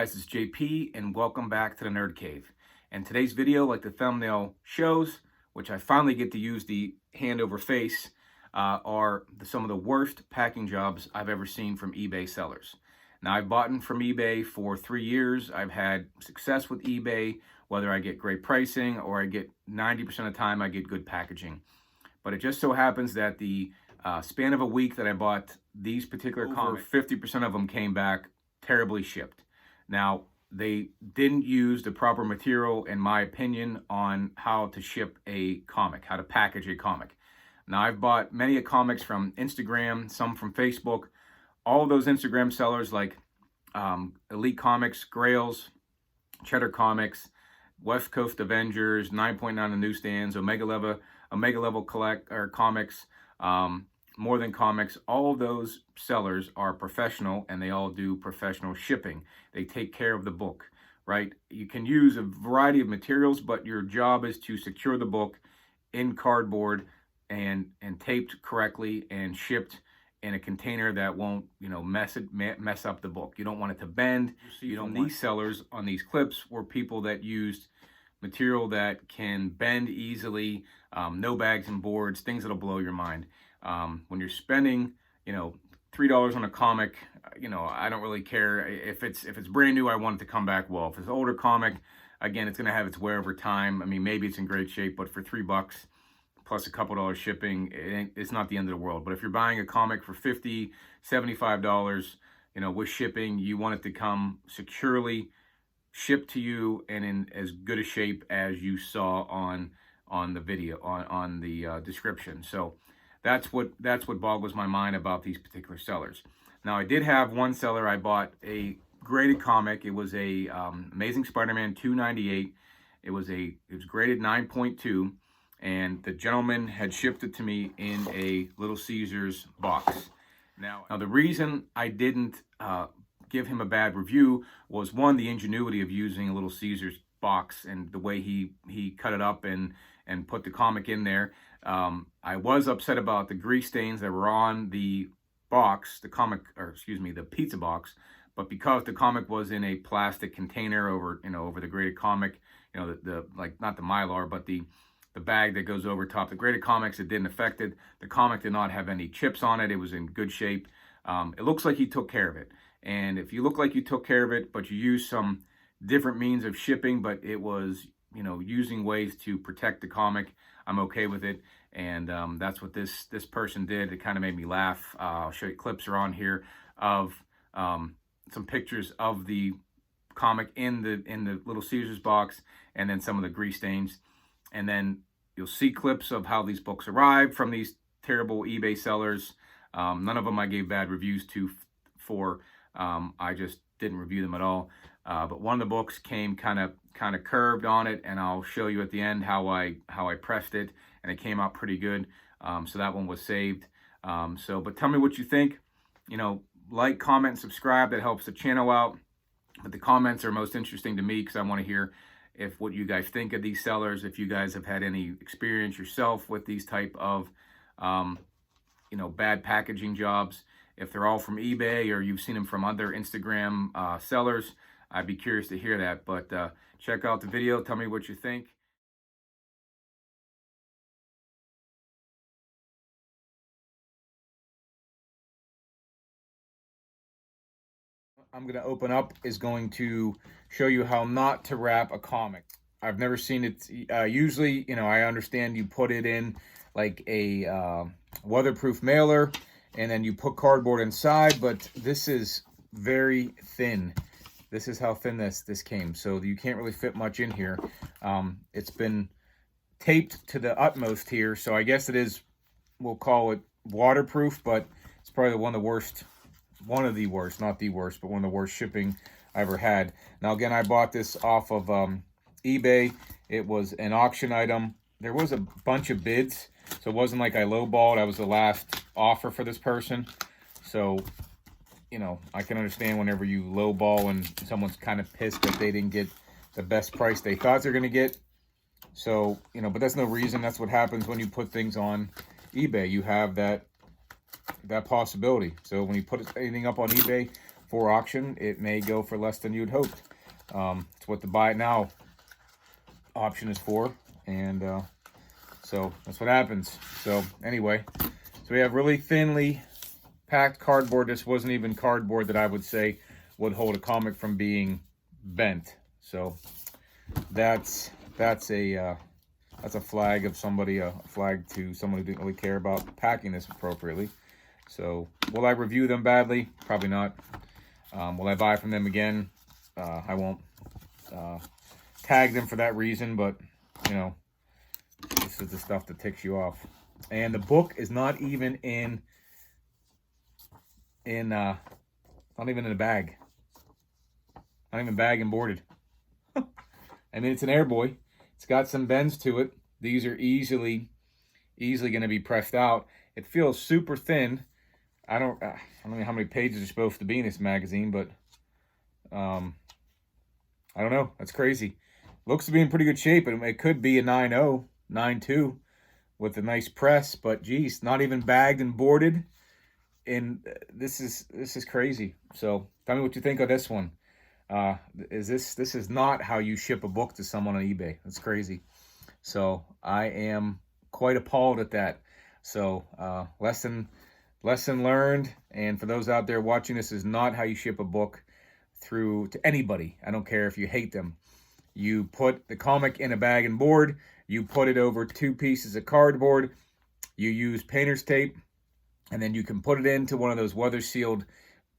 guys, it's JP and welcome back to the Nerd Cave. And today's video, like the thumbnail shows, which I finally get to use the hand over face, are some of the worst packing jobs I've ever seen from eBay sellers. Now, I've bought from eBay for 3 years. I've had success with eBay, whether I get great pricing or I get 90% of the time I get good packaging. But it just so happens that the span of a week that I bought these particular comics, 50% of them came back terribly shipped. Now, they didn't use the proper material, in my opinion, on how to ship a comic, how to package a comic. Now, I've bought many comics from Instagram, some from Facebook. All of those Instagram sellers like Elite Comics, Grails, Cheddar Comics, West Coast Avengers, 9.9 on the newsstands, Omega Level Comics, More Than Comics, all of those sellers are professional and they all do professional shipping. They take care of the book, right? You can use a variety of materials, but your job is to secure the book in cardboard and taped correctly and shipped in a container that won't, mess up the book. You don't want it to bend. These sellers on these clips were people that used material that can bend easily, no bags and boards, things that'll blow your mind. When you're spending, $3 on a comic, I don't really care if it's brand new. I want it to come back well. If it's an older comic, again, it's going to have its wear over time. I mean, maybe it's in great shape, but for $3 plus a couple dollars shipping, it's not the end of the world. But if you're buying a comic for $50, $75, with shipping, you want it to come securely shipped to you and in as good a shape as you saw on the video, on the description. So that's what boggles my mind about these particular sellers. Now, I did have one seller. I bought a graded comic. It was a Amazing Spider-Man 298. It was graded 9.2, and the gentleman had shipped it to me in a Little Caesars box. Now the reason I didn't give him a bad review was, one, the ingenuity of using a Little Caesars box and the way he cut it up and put the comic in there. I was upset about the grease stains that were on the box, the pizza box, but because the comic was in a plastic container over the graded comic, the not the Mylar, but the bag that goes over top the graded comics, it didn't affect it. The comic did not have any chips on it. It was in good shape. It looks like he took care of it. And if you look like you took care of it, but you use some different means of shipping, but it was, using ways to protect the comic, I'm okay with it. And that's what this person did. It kind of made me laugh. I'll show you clips are on here of some pictures of the comic in the Little Caesars box, and then some of the grease stains. And then you'll see clips of how these books arrived from these terrible eBay sellers. None of them I gave bad reviews for. I just didn't review them at all. But one of the books came kind of curved on it, and I'll show you at the end how I pressed it, and it came out pretty good. So that one was saved. But tell me what you think. Like, comment, and subscribe. That helps the channel out. But the comments are most interesting to me because I want to hear what you guys think of these sellers. If you guys have had any experience yourself with these type of bad packaging jobs. If they're all from eBay or you've seen them from other Instagram sellers, I'd be curious to hear that. But check out the video. Tell me what you think. I'm going to open up is going to show you how not to wrap a comic. I've never seen it. Usually, I understand you put it in like a weatherproof mailer, and then you put cardboard inside, but this is very thin. This is how thin this came, so you can't really fit much in here. It's been taped to the utmost here, so I guess it is, we'll call it waterproof, but it's probably one of the worst, not the worst, but one of the worst shipping I ever had. Now, again, I bought this off of eBay. It was an auction item. There was a bunch of bids, so it wasn't like I lowballed. I was the last offer for this person. So, I can understand whenever you lowball and someone's kind of pissed that they didn't get the best price they thought they're going to get. So, but that's no reason. That's what happens when you put things on eBay. You have that possibility. So when you put anything up on eBay for auction, it may go for less than you'd hoped. It's what the buy it now option is for, and so that's what happens. So anyway, so we have really thinly packed cardboard. This wasn't even cardboard that I would say would hold a comic from being bent. So that's a flag of somebody, a flag to someone who didn't really care about packing this appropriately. So will I review them badly? Probably not. Will I buy from them again? I won't tag them for that reason, but you know, this is the stuff that ticks you off. And the book is not even not even in a bag. Not even bag and boarded. I mean, it's an Airboy. It's got some bends to it. These are easily going to be pressed out. It feels super thin. I don't know how many pages are supposed to be in this magazine, but I don't know. That's crazy. Looks to be in pretty good shape, and it could be a 9.0, 9.2 with a nice press, but geez, not even bagged and boarded. And this is crazy. So tell me what you think of this one. This is not how you ship a book to someone on eBay. That's crazy. So I am quite appalled at that. So lesson learned. And for those out there watching, this is not how you ship a book through to anybody. I don't care if you hate them. You put the comic in a bag and board. You put it over 2 pieces of cardboard. You use painter's tape, and then you can put it into one of those weather sealed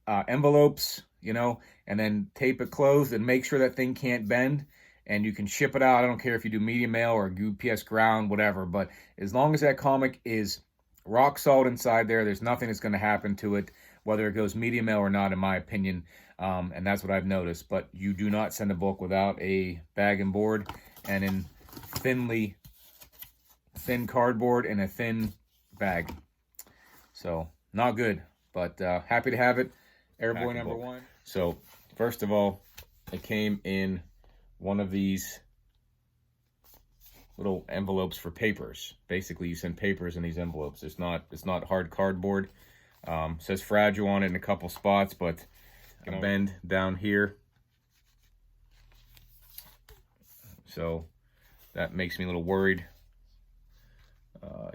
envelopes, you know, and then tape it closed and make sure that thing can't bend, and you can ship it out. I don't care if you do medium mail or UPS ground, whatever, but as long as that comic is rock solid inside there, there's nothing that's going to happen to it, whether it goes medium mail or not, in my opinion. And that's what I've noticed. But you do not send a book without a bag and board, and in thin cardboard and a thin bag. So not good, but happy to have it. Airboy number 1. So first of all, it came in one of these little envelopes for papers. Basically, you send papers in these envelopes. It's not hard cardboard. Says fragile on it in a couple spots, but a bend down here. So that makes me a little worried.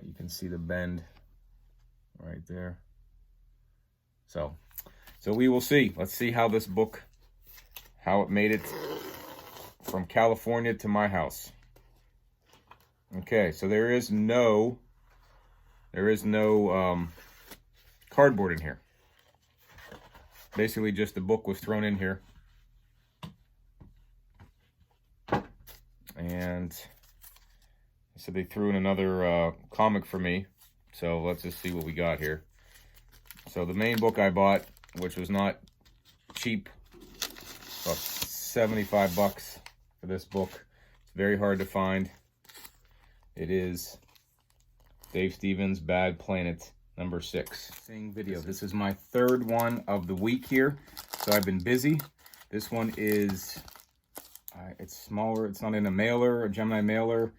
You can see the bend right there. So we will see. Let's see how this book, how it made it from California to my house. Okay, so there is no cardboard in here. Basically, just the book was thrown in here. And so they threw in another comic for me. So let's just see what we got here. So the main book I bought, which was not cheap, about 75 bucks for this book. It's very hard to find. It is Dave Stevens' Bad Planet number 6. Video. This is my 3rd one of the week here. So I've been busy. This one is, it's smaller. It's not in a mailer, a Gemini mailer.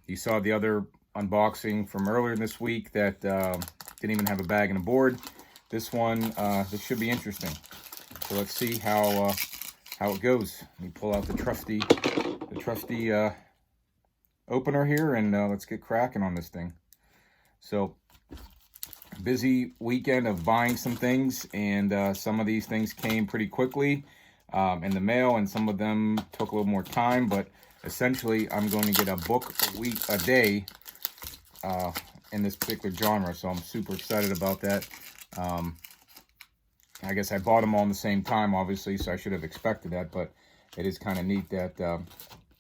You saw the other unboxing from earlier this week that didn't even have a bag and a board. This one, this should be interesting. So let's see how it goes. Let me pull out the trusty opener here, and let's get cracking on this thing. So busy weekend of buying some things, and some of these things came pretty quickly in the mail, and some of them took a little more time, but essentially I'm going to get a book a day in this particular genre, so I'm super excited about that. I guess I bought them all in the same time, obviously, so I should have expected that, but it is kind of neat that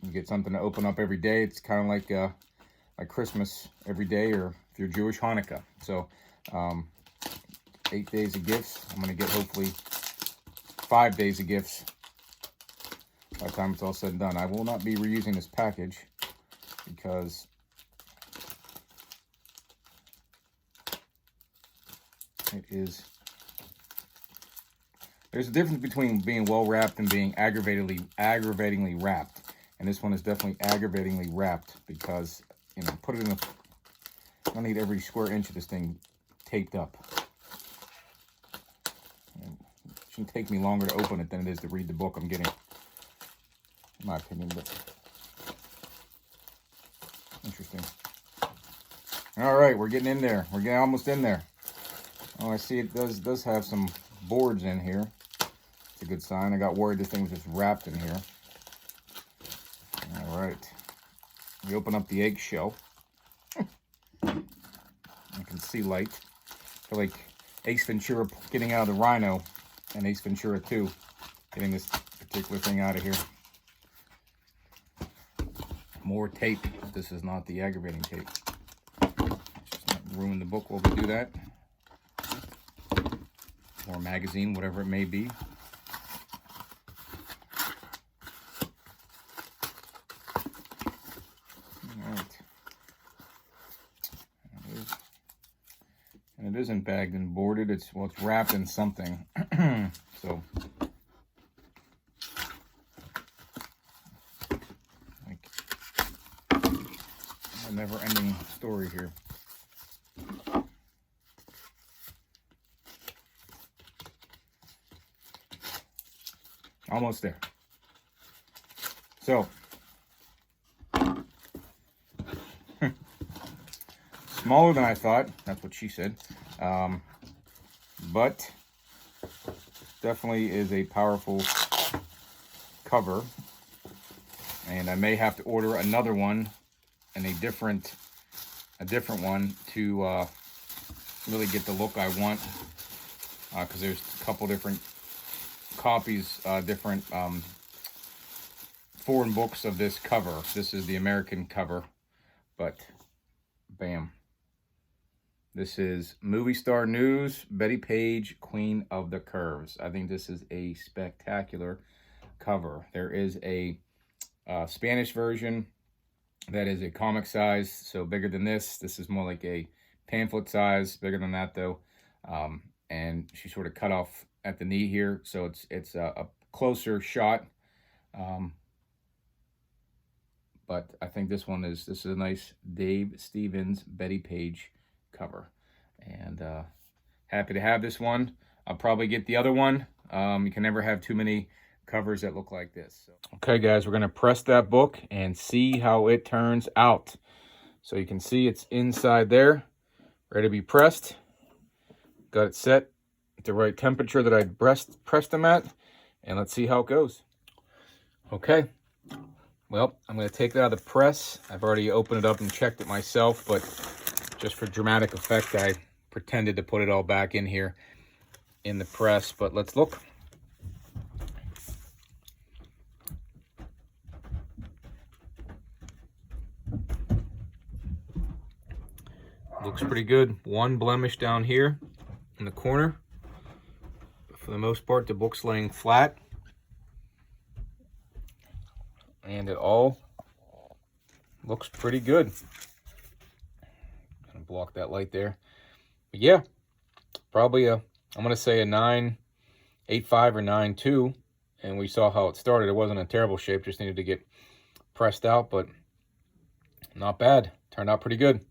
you get something to open up every day. It's kind of like Christmas every day, or if you're Jewish, Hanukkah. So 8 days of gifts. I'm going to get hopefully 5 days of gifts by the time it's all said and done. I will not be reusing this package because it is... There's a difference between being well wrapped and being aggravatingly wrapped. And this one is definitely aggravatingly wrapped because, you know, put it in I need every square inch of this thing taped up. And shouldn't take me longer to open it than it is to read the book I'm getting, in my opinion, but interesting. All right, we're getting in there. We're getting almost in there. Oh, I see it does have some boards in here. It's a good sign. I got worried this thing was just wrapped in here. All right. We open up the eggshell. I can see light. I feel like Ace Ventura getting out of the Rhino and Ace Ventura 2 getting this particular thing out of here. More tape. This is not the aggravating tape. Just not ruin the book while we do that. Or magazine, whatever it may be. Alright. And it isn't bagged and boarded. It's wrapped in something. So like a never-ending story here. Almost there. So, smaller than I thought. That's what she said. But definitely is a powerful cover. And I may have to order another one and a different one to really get the look I want. Because there's a couple different copies, different foreign books of this cover. This is the American cover, but bam. This is Movie Star News, Betty Page, Queen of the Curves. I think this is a spectacular cover. There is a Spanish version that is a comic size, so bigger than this. This is more like a pamphlet size, bigger than that though. And she sort of cut off at the knee here, so it's a closer shot. But I think this is a nice Dave Stevens, Betty Page cover. And happy to have this one. I'll probably get the other one. You can never have too many covers that look like this. So. Okay, guys, we're going to press that book and see how it turns out. So you can see it's inside there, ready to be pressed. Got it set at the right temperature that I pressed them at, and let's see how it goes. Okay, well, I'm going to take it out of the press. I've already opened it up and checked it myself, but just for dramatic effect, I pretended to put it all back in here in the press. But let's look. Looks pretty good. One blemish down here in the corner. But for the most part, the book's laying flat. And it all looks pretty good. Gonna block that light there. But yeah, probably I'm gonna say a 9.85 or 9.2. And we saw how it started. It wasn't in terrible shape, just needed to get pressed out, but not bad. Turned out pretty good.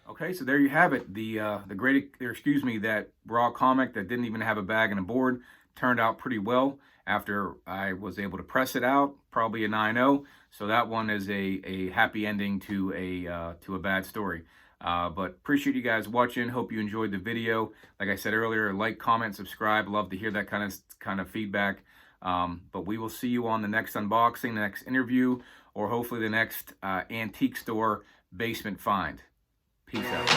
Okay, so there you have it. That raw comic that didn't even have a bag and a board turned out pretty well after I was able to press it out. Probably a 9.0. So that one is a happy ending to a bad story. But appreciate you guys watching. Hope you enjoyed the video. Like I said earlier, like, comment, subscribe. Love to hear that kind of feedback. But we will see you on the next unboxing, the next interview, or hopefully the next antique store basement find. Peace out.